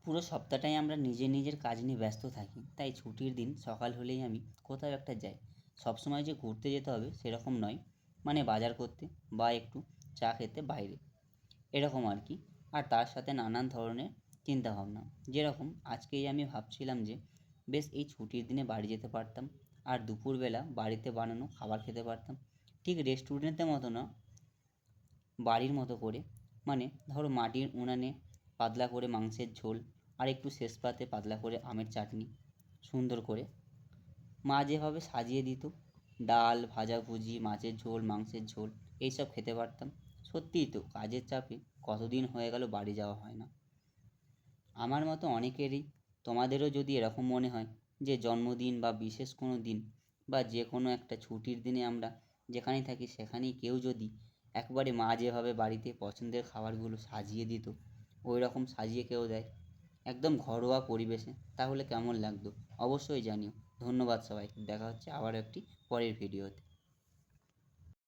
পুরো সপ্তাহটাই আমরা নিজের কাজ নিয়ে ব্যস্ত থাকি, তাই ছুটির দিন সকাল হলেই আমি কোথাও একটা যাই। সবসময় যে ঘুরতে যেতে হবে সেরকম নয়, মানে বাজার করতে বা একটু চা খেতে বাইরে, এরকম আর কি। আর তার সাথে নানান ধরনের চিন্তাভাবনা, যেরকম আজকেই আমি ভাবছিলাম যে বেশ এই ছুটির দিনে বাড়ি যেতে পারতাম, আর দুপুরবেলা বাড়িতে বানানো খাবার খেতে পারতাম। ঠিক রেস্টুরেন্টের মতো না, বাড়ির মতো করে, মানে ধরো মাটির উনানে পাতলা করে মাংসের ঝোল, আর একটু শেষ পাতে পাতলা করে আমের চাটনি, সুন্দর করে মা যেভাবে সাজিয়ে দিত, ডাল ভাজাভুজি মাছের ঝোল মাংসের ঝোল, এইসব খেতে পারতাম। সত্যিই তো কাজের চাপে কতদিন হয়ে গেল বাড়ি যাওয়া হয় না। আমার মতো অনেকেরই, তোমাদেরও যদি এরকম মনে হয় যে জন্মদিন বা বিশেষ কোনো দিন বা যে কোনো একটা ছুটির দিনে আমরা যেখানেই থাকি সেখানেই কেউ যদি একবারে মা যেভাবে বাড়িতে পছন্দের খাবারগুলো সাজিয়ে দিত ওই রকম সাজিয়ে কেউ দেয়, একদম ঘরোয়া পরিবেশে, তাহলে কেমন লাগতো অবশ্যই জানিও। ধন্যবাদ সবাইকে, দেখা হচ্ছে আবার একটি পরের ভিডিওতে।